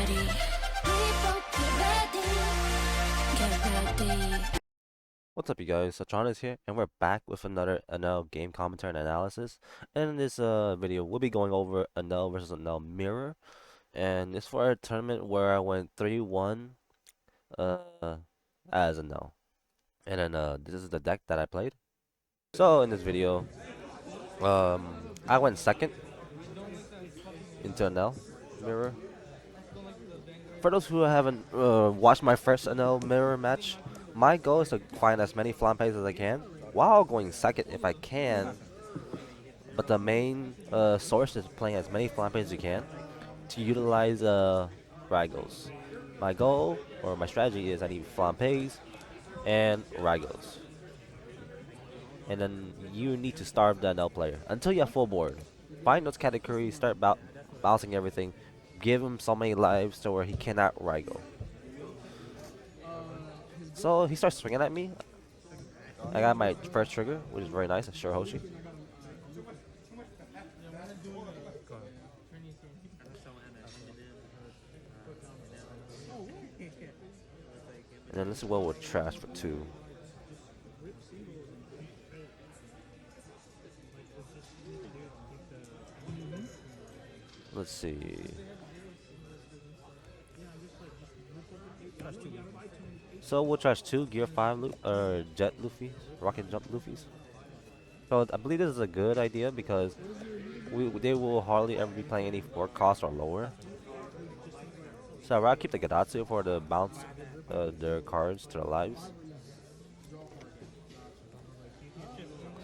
ready. People get ready. Get ready. What's up, you guys? Satron is here, and we're back with another Enel game commentary and analysis. And in this video, we'll be going over Enel versus Enel Mirror, and it's for a tournament where I went 3-1 uh, as Enel. And then this is the deck that I played. So in this video, I went second into Enel Mirror. For those who haven't watched my first Enel Mirror match, my goal is to find as many flammes as I can while going second if I can. But the main source is playing as many flammes as you can to utilize Ragos. My goal or my strategy is I need flammes and Ragos. And then you need to starve the NL player until you have full board. Find those categories, start bouncing everything, give him so many lives to where he cannot Rago. So he starts swinging at me. I got my first trigger, which is very nice, a sure Hoshi. And then this is what we'll trash for 2. Let's see. So we'll trash 2 Gear 5 Jet Luffy's, Rocket Jump Luffy's. So I believe this is a good idea because they will hardly ever be playing any 4 cost or lower. So I'd rather keep the Gadatsu for the bounce their cards to the lives.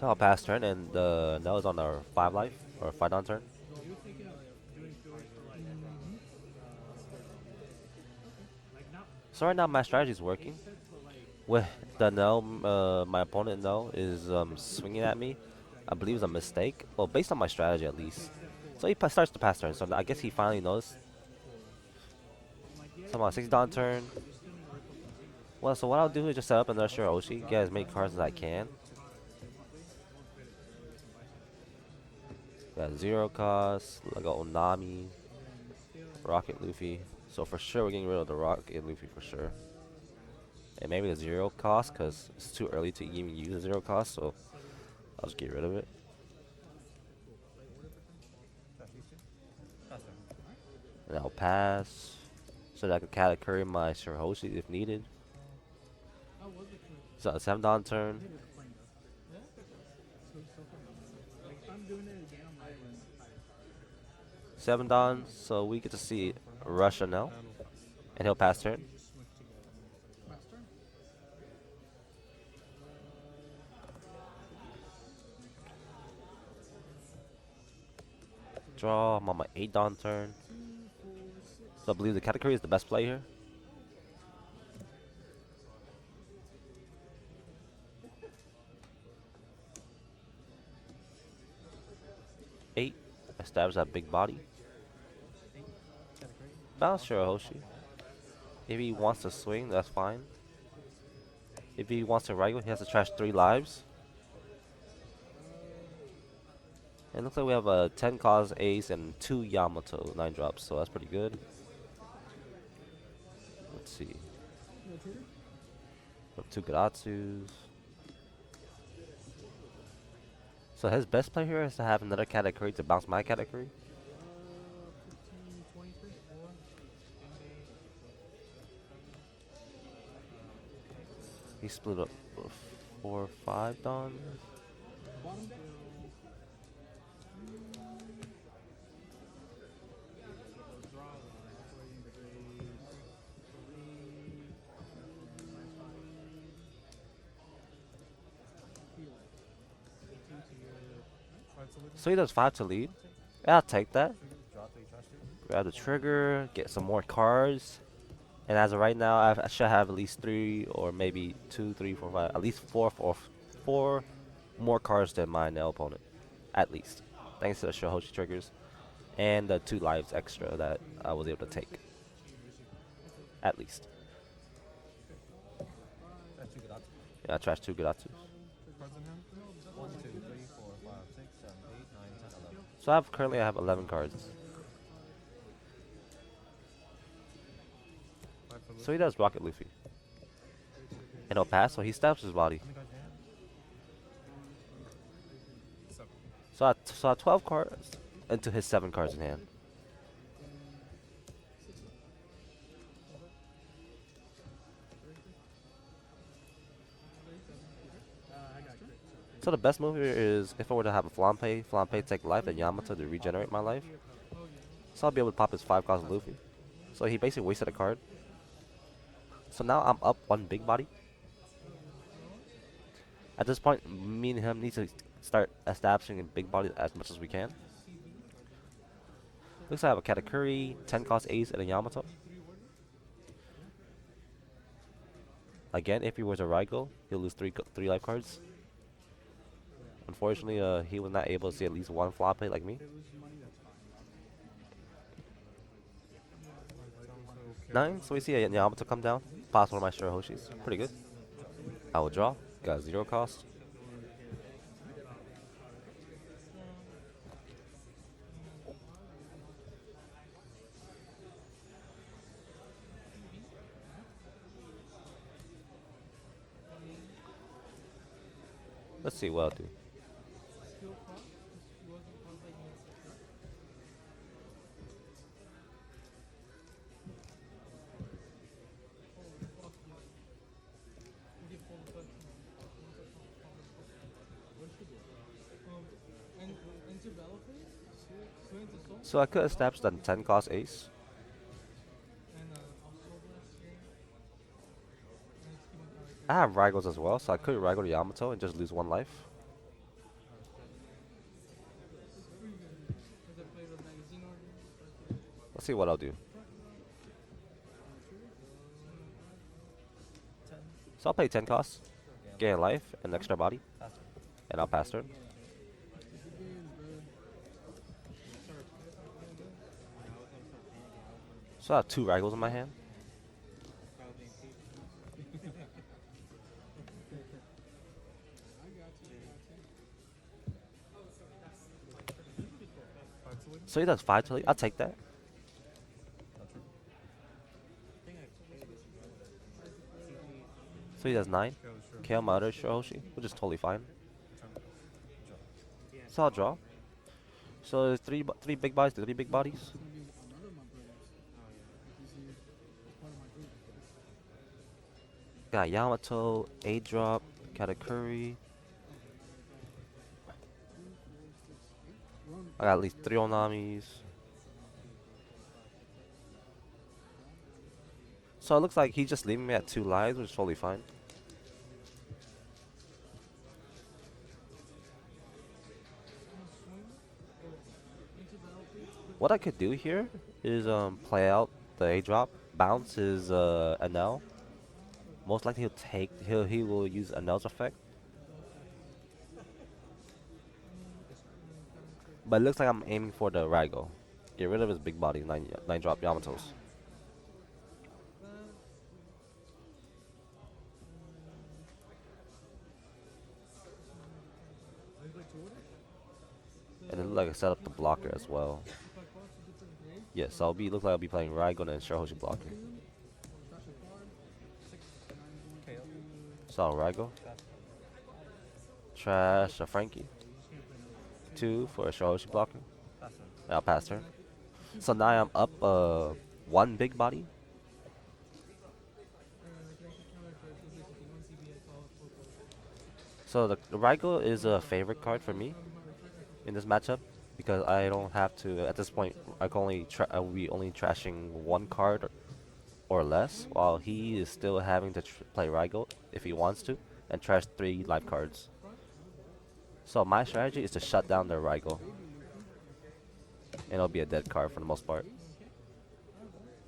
So I'll pass turn, and that was on our 5 life or 5 down turn. So right now my strategy is working. With the Nell, my opponent Nell is swinging at me. I believe it's a mistake. Well, based on my strategy at least. So he starts to pass turn. So I guess he finally knows. So I'm on 6 down turn. Well, so what I'll do is just set up another Shiroshi, get as many cards as I can. Got 0 cost, like a Onami, Rocket Luffy. So for sure we're getting rid of the Rocket Luffy for sure. And maybe the 0 cost, because it's too early to even use a 0 cost, so I'll just get rid of it. And I'll pass, so that I can category my Shiroshi if needed. So 7 down turn. 7 down, so we get to see Russia now. And he'll pass turn. Draw, I'm on my 8 down turn. So I believe the category is the best play here. Eight, establish that big body. Bounce Shirohoshi. If he wants to swing, that's fine. If he wants to Raigo, he has to trash 3 lives. And it looks like we have a 10 cause ace and 2 Yamato 9 drops, so that's pretty good. Let's see. We have 2 Garatsus. So his best play here is to have another category to bounce my category. He split up 4 or 5 dons. So he does 5 to lead. Yeah, I'll take that. Grab the trigger, get some more cards. And as of right now, I should have at least 3 or maybe 2, 3, 4, 5, at least 4 more cards than my Nell opponent. At least. Thanks to the Shirohoshi triggers. And the 2 lives extra that I was able to take. At least. Yeah, I trashed 2 Garatsus. So currently I have 11 cards. So he does Rocket Luffy. And he'll pass, so he stabs his body. So I 12 cards into his 7 cards in hand. So the best move here is if I were to have a Flampe take life, and Yamato to regenerate my life. So I'll be able to pop his 5 cost Luffy. So he basically wasted a card. So now I'm up 1 big body. At this point, me and him need to start establishing a big body as much as we can. Looks like I have a Katakuri, 10 cost Ace, and a Yamato. Again, if he was a Raigo, he'll lose 3 life cards. Unfortunately, he was not able to see at least 1 flop play like me. 9, so we see a Yamato come down. Pass one of my Shirahoshis. Pretty good. I will draw. Got 0 cost. Let's see what I'll do. So I could establish that 10 cost Ace. I have Raigos as well, so I could Raigo to Yamato and just lose 1 life. Let's see what I'll do. So I'll pay 10 costs, gain a life, and extra body, and I'll pass turn. So I have 2 Raigos in my hand. So he does 5 to lead. I'll take that. So he does 9. KO my other Shirahoshi, which is totally fine. So I'll draw. So there's 3 big bodies, 3 big bodies. Got Yamato, A drop, Katakuri. I got at least 3 Onamis. So it looks like he's just leaving me at 2 lives, which is totally fine. What I could do here is play out the A drop, bounce his Enel. Most likely he will use Enel's effect. But it looks like I'm aiming for the Raigo. Get rid of his big body, 9 drop Yamatos. And it looks like I set up the blocker as well. Yes, looks like I'll be playing Raigo and Shirahoshi blocker. So Raigo. Trash a Frankie. 2 for a Shirahoshi blocker. And I'll pass turn. So now I'm up 1 big body. So the Raigo is a favorite card for me in this matchup because I don't have to at this point. I can I'll be only trashing 1 card or less, while he is still having to play Raigo if he wants to and trash 3 life cards. So my strategy is to shut down the Raigo, and it'll be a dead card for the most part.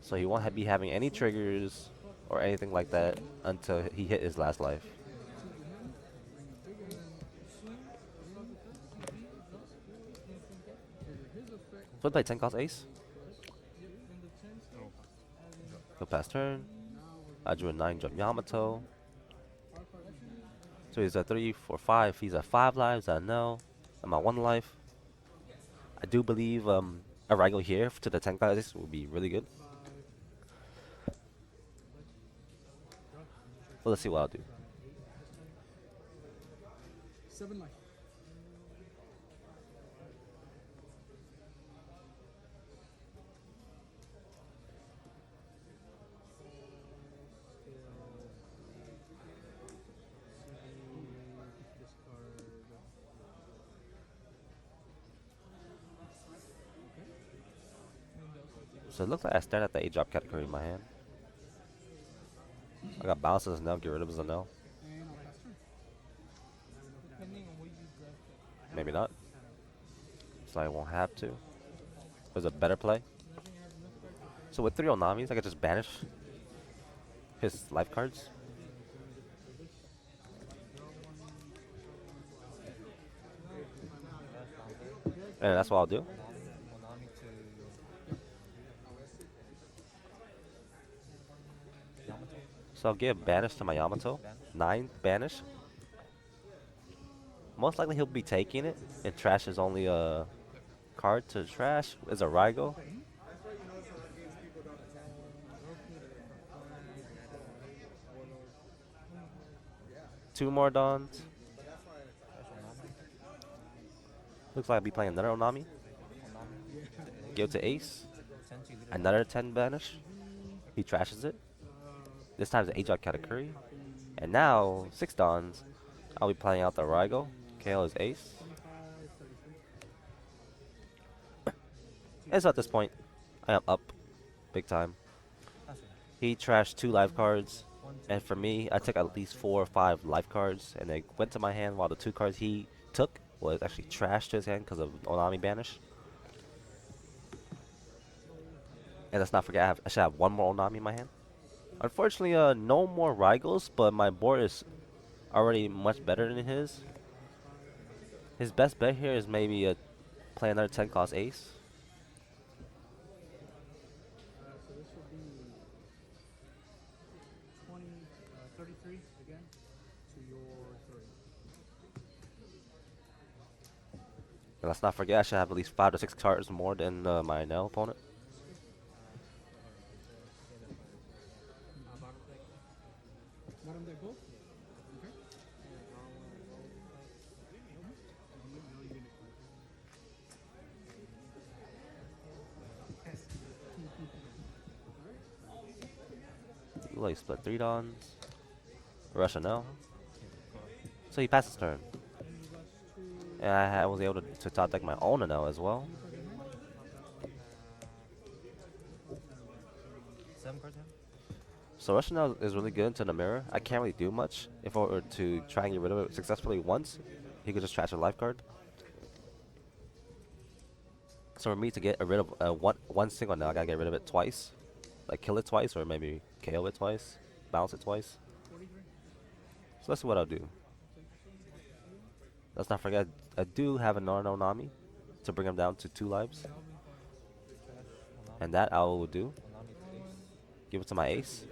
So he won't be having any triggers or anything like that until he hit his last life. So I play 10 cost Ace. Go past turn. I drew a 9 jump Yamato. So he's at 3, 4, 5. He's at 5 lives. I know. I'm at 1 life. I do believe a Raigo here to the 10 cost Ace would be really good. Well, let's see what I'll do. 7 life. Discard. So it looks like I stared at the 8-drop category in my hand. I got bounces now, get rid of his Enel. And I'll pass turn. Maybe not. So I won't have to. There's a better play. So with 3 Onamis, I could just banish his life cards. And that's what I'll do. So I'll give banish to my Yamato. 9 banish. Most likely he'll be taking it, and trash is only a card to trash. Is a Rygo. 2 more Dons. Looks like I'll be playing another Onami. Give to Ace. Another 10 banish. He trashes it. This time it's an 8-drop category. And now, 6 Dons. I'll be playing out the Rygo. KO is Ace. And so at this point, I am up big time. He trashed 2 life cards. And for me, I took at least 4 or 5 life cards. And they went to my hand while the 2 cards he took was actually trashed to his hand because of Onami banish. And let's not forget, I should have 1 more Onami in my hand. Unfortunately, no more Rygos, but my board is already much better than his. His best bet here is maybe play another 10 cost Ace. So this will be 20, 33 again to your 30. And let's not forget, I should have at least 5 to 6 cards more than my Enel opponent. Bottom deck both? Okay. Like split 3 Dons. Rush Enel. So he passes turn. And I was able to top deck my own Enel as well. 7 cards, So Rush Enel is really good into the mirror. I can't really do much. If I were to try and get rid of it successfully once, he could just trash a life card. So for me to get rid of one single Enel, I gotta get rid of it twice. Like kill it twice, or maybe KO it twice, bounce it twice. So that's what I'll do. Let's not forget, I do have another Onami to bring him down to 2 lives. And that I will do. Give it to my Ace.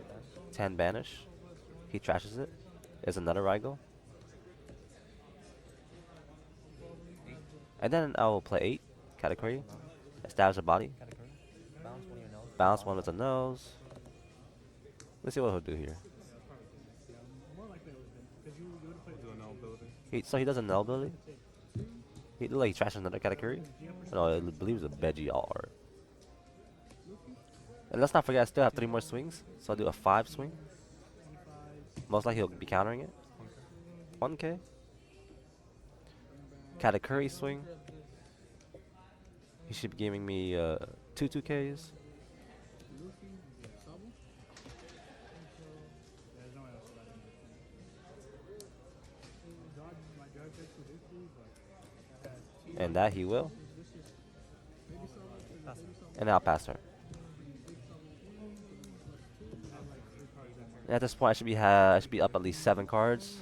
10 banish. He trashes it. Is another Rygo. And then I will play 8. Category. Establish a body. Bounce 1 with the nose. Let's see what he'll do here. So he does a null ability. He look like he trashes another category. No, I believe it's a Veggie R. And let's not forget, I still have 3 more swings. So I'll do a 5 swing. Most likely he'll be countering it. 1K. Katakuri swing. He should be giving me 2 2Ks. And that he will. And I'll pass her. And at this point, I should be up at least 7 cards.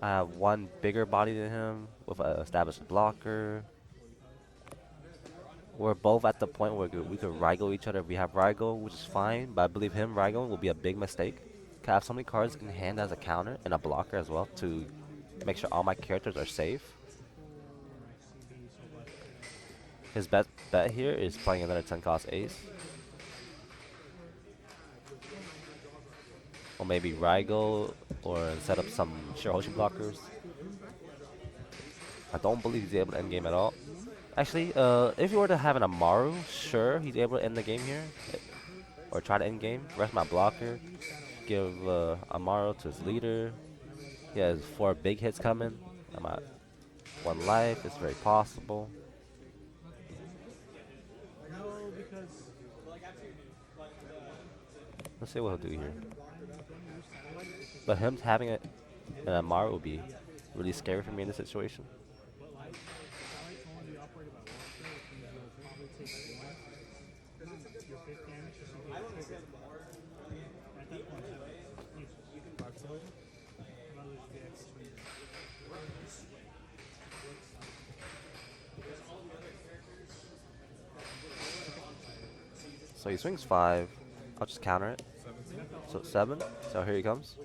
I have 1 bigger body than him with an established blocker. We're both at the point where we could Rygo each other if we have Rygo, which is fine. But I believe him Rygo will be a big mistake. I have so many cards in hand as a counter and a blocker as well to make sure all my characters are safe. His best bet here is playing another 10 cost Ace. maybe Raigo, or set up some Shirahoshi blockers. I don't believe he's able to end game at all. Actually, if you were to have an Amaru, sure, he's able to end the game here. Or try to end game. Rest my blocker. Give Amaru to his leader. He has 4 big hits coming. I'm at 1 life. It's very possible. No, because Let's see what he'll do here. But him having an Amaru would be really scary for me in this situation. but like I like to only operate by warfare, which means you'll probably take your fifth damage just to get a trigger. At that point, you can box it. Another just get extra swing. So he swings 5. I'll just counter it. So 7. So here he comes.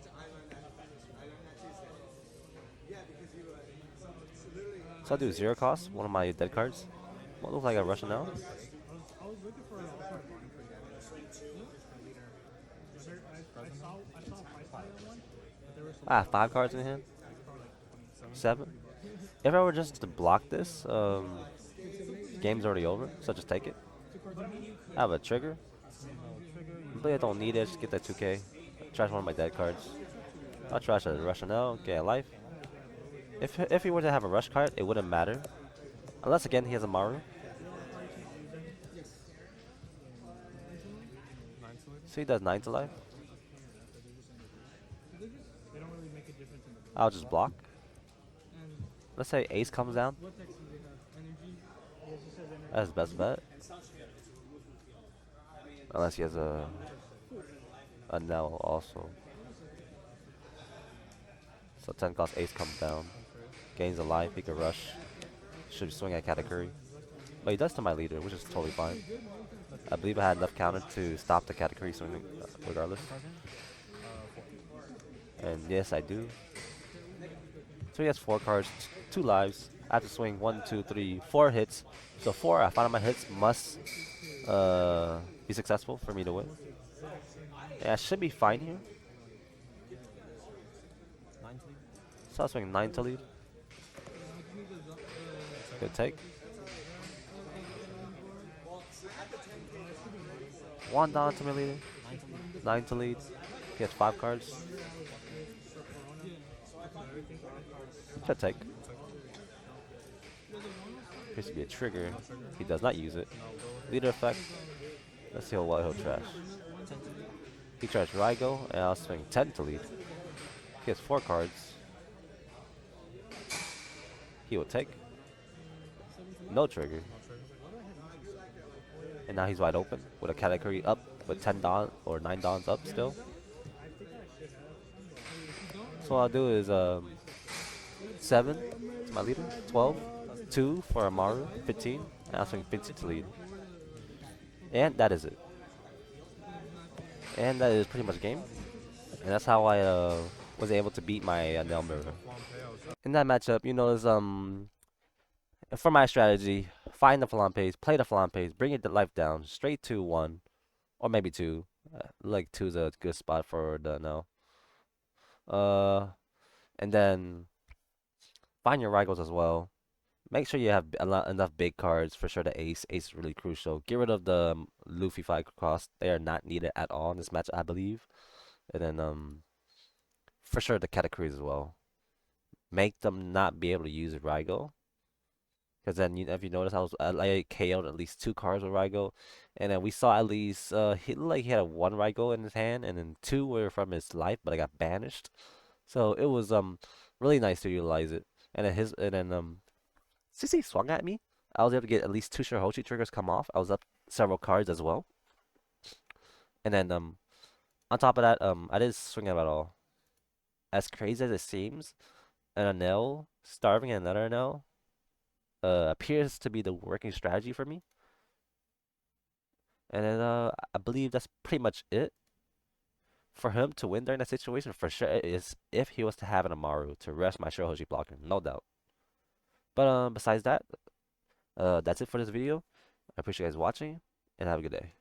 So I'll do 0 cost, one of my dead cards. What looks like a Russian now? I was looking for an all-star bond for leader. I saw a 5-star one, but there was some 5 cards in hand. probably like 20. 7. If I were just to block this, game's already over. So just take it. I have a trigger. But I don't need it. Just get that 2K. Trash one of my dead cards. I'll trash a Russian L. Get a life. If he were to have a rush card, it wouldn't matter. Unless again he has a Maru. So he does 9 to life. They don't really make a difference in the I'll just block. Let's say ace comes down. what text do they have? Energy? Yes, it says energy. That's best bet. Unless he has a Nell also. So 10 cost ace comes down. Gains a life, he can rush. Should swing at Katakuri. But he does to my leader, which is totally fine. I believe I had enough counter to stop the Katakuri swing regardless. And yes, I do. So he has 4 cards, 2 lives. I have to swing 1, 2, 3, 4 hits. So 4 I found my hits must be successful for me to win. Yeah, I should be fine here. So I'll swing 9 to lead. Good take. 1 down to my leader. 9 to lead. He has 5 cards. Should take. Appears to be a trigger. He does not use it. Leader effect. Let's see what he'll trash. He trashed Raigo, and I'll swing 10 to lead. He has 4 cards. He will take. No trigger. And now he's wide open with a category up with 10 Don or 9 Dons up still. So what I'll do is 7 to my leader, 12, 2 for Amaru, 15, and I'll swing 15 to lead. And that is it. And that is pretty much game. And that's how I was able to beat my Enel mirror. In that matchup, you know, is for my strategy, find the Falampes, play the Falampes, bring your life down straight to 1, or maybe 2. Like 2 is a good spot for the Enel. And then find your Raigos as well. Make sure you have enough big cards for sure. The ace is really crucial. Get rid of the Luffy 5 cost. They are not needed at all in this match, I believe. And then for sure the Katakuris as well. Make them not be able to use Raigo. Because then, if you notice, I KO'd at least 2 cards with Raigo. And then we saw at least, he looked like he had 1 Raigo in his hand. And then 2 were from his life, but I got banished. So it was really nice to utilize it. And then since he swung at me, I was able to get at least 2 Shirahoshi triggers come off. I was up several cards as well. And then on top of that, I didn't swing him at all. As crazy as it seems, an Enel starving another Enel appears to be the working strategy for me. And then I believe that's pretty much it. For him to win during that situation, for sure, is if he was to have an Amaru to rest my Shirahoshi blocker, no doubt. But besides that, that's it for this video. I appreciate you guys watching, and have a good day.